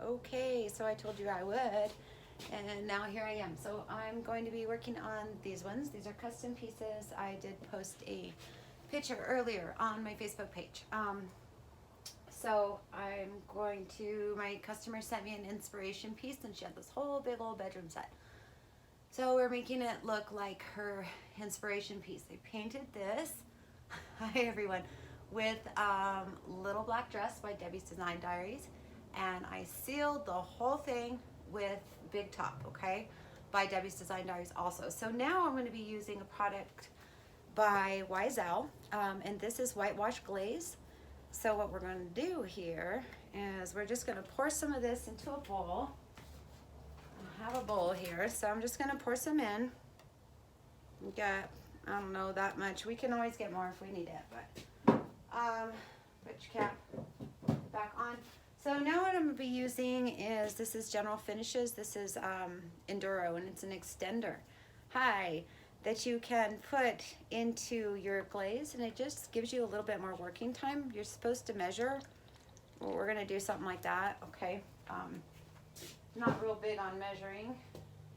Okay, so I told you I would, and now here I am. So I'm going to be working on these ones. These are custom pieces. I did post a picture earlier on my Facebook page. So I'm going to, my customer sent me an inspiration piece and she had this whole big old bedroom set. So we're making it look like her inspiration piece. They painted this, hi everyone, with Little Black Dress by Debbie's Design Diaries. And I sealed the whole thing with Big Top, okay, by Debbie's Design Diaries also. So now I'm going to be using a product by Wise Owl, and this is whitewash glaze. So what we're going to do here is we're just going to pour some of this into a bowl. I have a bowl here, so I'm just going to pour some in. We got, I don't know, that much. We can always get more if we need it, but put your cap back on. So now what I'm going to be using is, this is General Finishes. This is Enduro, and it's an extender. Hi. That you can put into your glaze, and it just gives you a little bit more working time. You're supposed to measure. Well, we're gonna do something like that, okay? Not real big on measuring.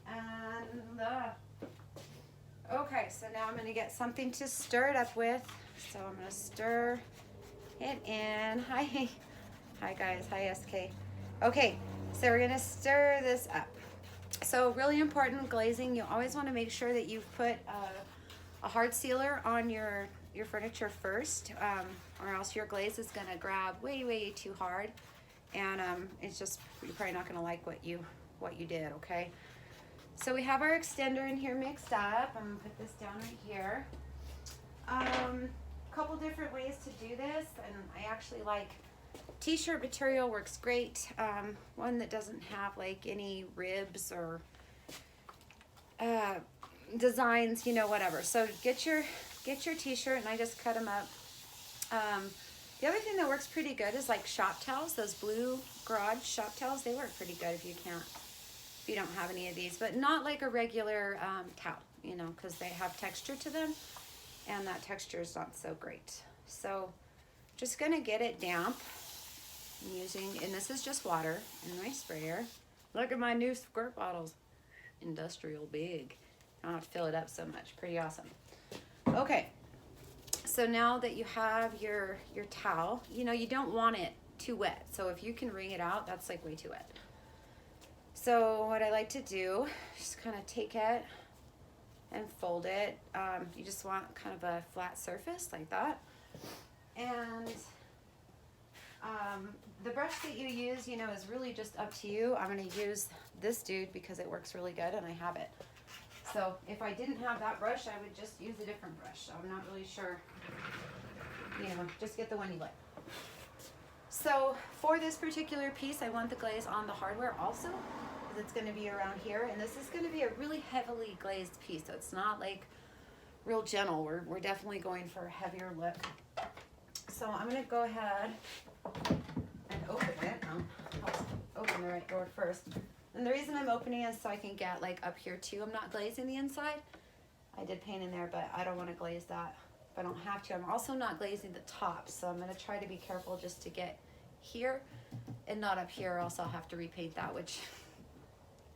And okay, so now I'm gonna get something to stir it up with. So I'm gonna stir it in. Hi guys, hi SK. Okay, so we're gonna stir this up. So really important, glazing, you always want to make sure that you've put a hard sealer on your furniture first, or else your glaze is going to grab way too hard, and it's just, you're probably not going to like what you did, okay? So we have our extender in here mixed up. I'm going to put this down right here. Couple different ways to do this, and I actually like t-shirt material, works great. One that doesn't have like any ribs or designs, you know, whatever. So get your t-shirt, and I just cut them up. The other thing that works pretty good is like shop towels. Those blue garage shop towels, they work pretty good if you don't have any of these, but not like a regular towel, you know, because they have texture to them, and that texture is not so great. So just gonna get it damp. I'm using, and this is just water in my sprayer. Look at my new squirt bottles. Industrial big. I don't have to fill it up so much. Pretty awesome. Okay, so now that you have your towel, you know, you don't want it too wet. So if you can wring it out, that's like way too wet. So what I like to do, just kind of take it and fold it. You just want kind of a flat surface like that. And the brush that you use, you know, is really just up to you. I'm going to use this dude because it works really good and I have it. So if I didn't have that brush, I would just use a different brush. So I'm not really sure, you know, just get the one you like. So for this particular piece, I want the glaze on the hardware also, because it's going to be around here. And this is going to be a really heavily glazed piece. So it's not like real gentle. We're definitely going for a heavier look. So I'm going to go ahead and open it. I'll open the right door first. And the reason I'm opening is so I can get like up here too. I'm not glazing the inside. I did paint in there, but I don't want to glaze that if I don't have to. I'm also not glazing the top, so I'm going to try to be careful just to get here and not up here, or else I'll have to repaint that, which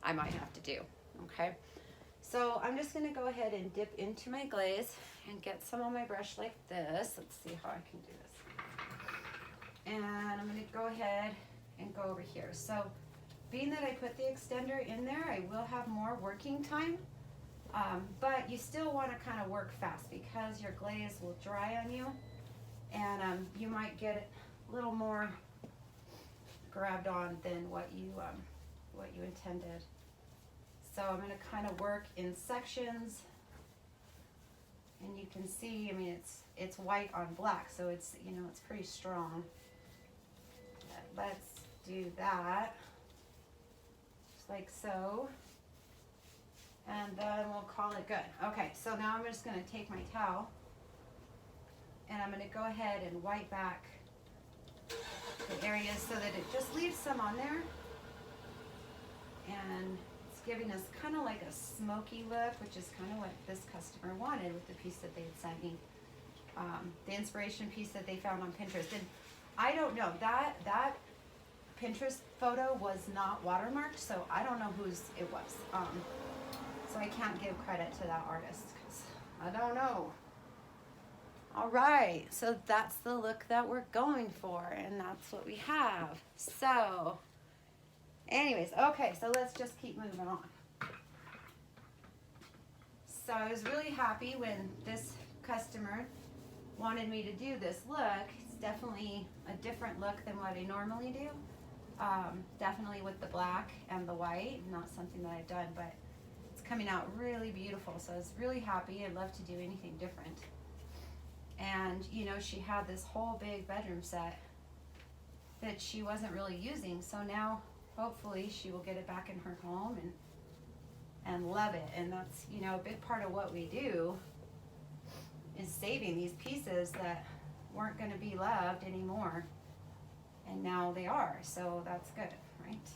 I might have to do. Okay, so I'm just going to go ahead and dip into my glaze and get some on my brush like this. Let's see how I can do this. And I'm going to go ahead and go over here. So being that I put the extender in there, I will have more working time, but you still want to kind of work fast because your glaze will dry on you, and you might get a little more grabbed on than what you intended. So I'm going to kind of work in sections, and you can see, I mean, it's white on black, so it's, you know, it's pretty strong. Let's do that, just like so, and then we'll call it good. Okay, so now I'm just going to take my towel, and I'm going to go ahead and wipe back the areas so that it just leaves some on there, and it's giving us kind of like a smoky look, which is kind of what this customer wanted with the piece that they had sent me, the inspiration piece that they found on Pinterest. And I don't know, that Pinterest photo was not watermarked, so I don't know whose it was. So I can't give credit to that artist because I don't know. All right, so that's the look that we're going for, and that's what we have. So, anyways, okay, so let's just keep moving on. So I was really happy when this customer wanted me to do this look. It's definitely a different look than what I normally do. Definitely with the black and the white, not something that I've done, but it's coming out really beautiful. So I was really happy. I'd love to do anything different. And you know, she had this whole big bedroom set that she wasn't really using. So now hopefully she will get it back in her home and love it. And that's, you know, a big part of what we do is saving these pieces that weren't going to be loved anymore, and now they are, so that's good, right?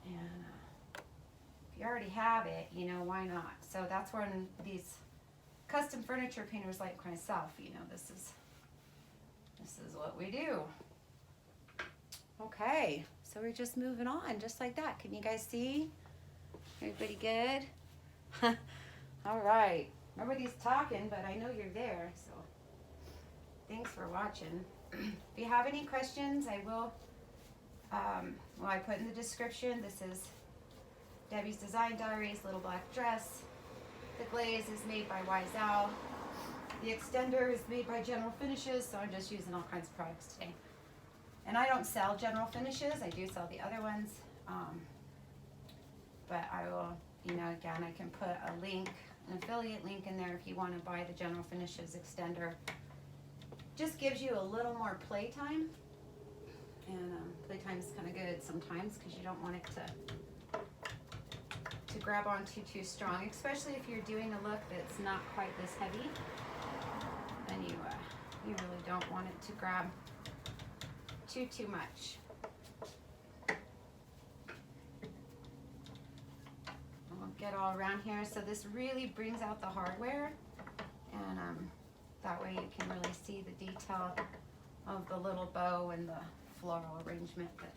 And if you already have it, you know, why not? So that's when these custom furniture painters like myself, you know, this is what we do. Okay, so we're just moving on just like that. Can you guys see? Everybody good? All right. Nobody's talking, but I know you're there, so thanks for watching. If you have any questions, I will, well, I put in the description. This is Debbie's Design Diaries, little black dress. The glaze is made by Wise Owl. The extender is made by General Finishes, so I'm just using all kinds of products today. And I don't sell General Finishes, I do sell the other ones. But I will, you know, again, I can put a link, an affiliate link in there if you want to buy the General Finishes extender. Just gives you a little more playtime. And playtime is kind of good sometimes because you don't want it to grab onto too strong, especially if you're doing a look that's not quite this heavy. Then you really don't want it to grab too much. I'll get all around here. So this really brings out the hardware, and that way you can really see the detail of the little bow and the floral arrangement that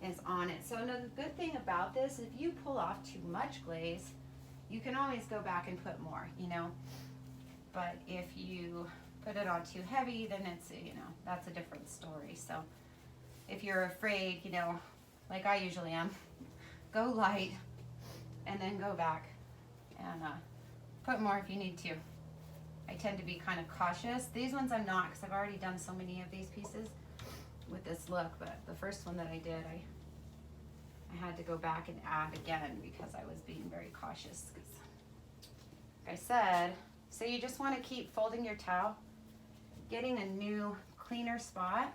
is on it. So another good thing about this, if you pull off too much glaze, you can always go back and put more, you know. But if you put it on too heavy, then it's, you know, that's a different story. So if you're afraid, you know, like I usually am, go light and then go back and put more if you need to. I tend to be kind of cautious. These ones I'm not, because I've already done so many of these pieces with this look, but the first one that I did, I had to go back and add again because I was being very cautious. Because, like I said, so you just want to keep folding your towel, getting a new cleaner spot,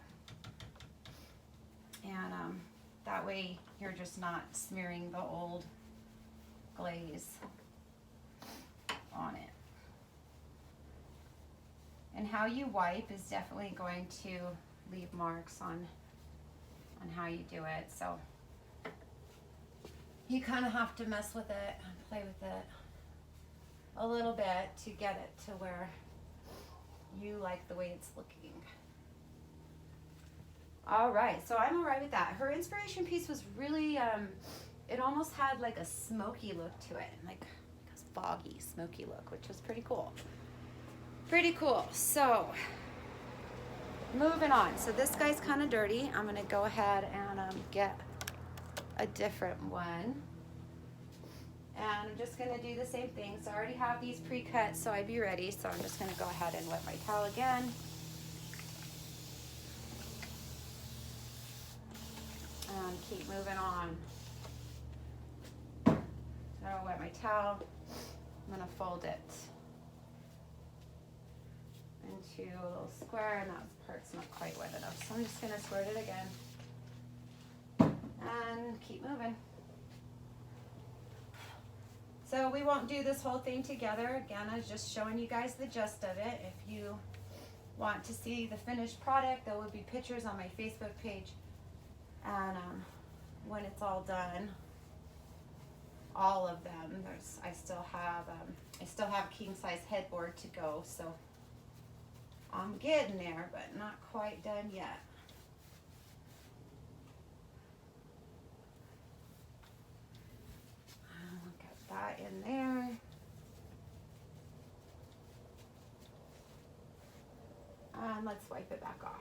and that way you're just not smearing the old glaze on it. And how you wipe is definitely going to leave marks on how you do it. So you kind of have to mess with it and play with it a little bit to get it to where you like the way it's looking. All right, so I'm all right with that. Her inspiration piece was really, it almost had like a smoky look to it, like a foggy, smoky look, which was pretty cool. Pretty cool. So moving on. So this guy's kind of dirty. I'm gonna go ahead and get a different one. And I'm just gonna do the same thing. So I already have these pre-cut, so I'd be ready. So I'm just gonna go ahead and wet my towel again. And keep moving on. So I'll wet my towel. I'm gonna fold it into a little square, and that part's not quite wet enough. So I'm just gonna squirt it again and keep moving. So we won't do this whole thing together. Again, I was just showing you guys the gist of it. If you want to see the finished product, there will be pictures on my Facebook page. And when it's all done, all of them, I still have king size headboard to go. So I'm getting there, but not quite done yet. Get that in there. And let's wipe it back off.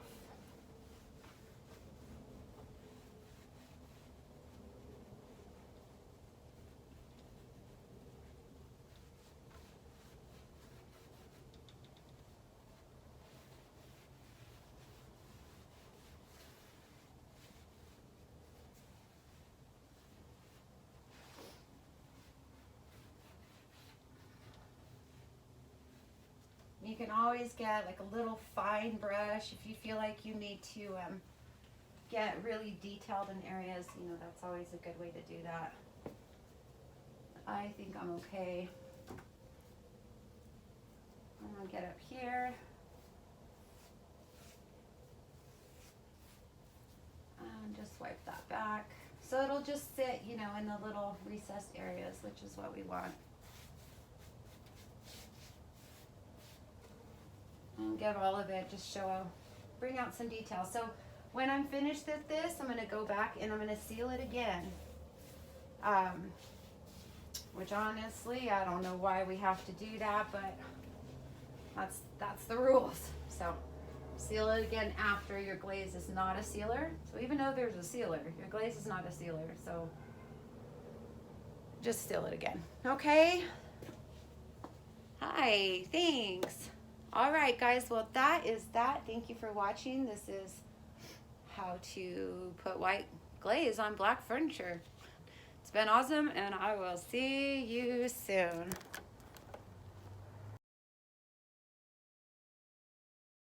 You can always get like a little fine brush if you feel like you need to get really detailed in areas. You know, that's always a good way to do that. I think I'm okay. I'm gonna get up here. And just wipe that back. So it'll just sit, you know, in the little recessed areas, which is what we want. And get all of it, just bring out some detail. So when I'm finished with this, I'm gonna go back and I'm gonna seal it again. Which honestly, I don't know why we have to do that, but that's the rules. So seal it again after your glaze is not a sealer. So even though there's a sealer, your glaze is not a sealer. So just seal it again. Okay? Hi, thanks. All right, guys, well, that is that. Thank you for watching. This is how to put white glaze on black furniture. It's been awesome, and I will see you soon.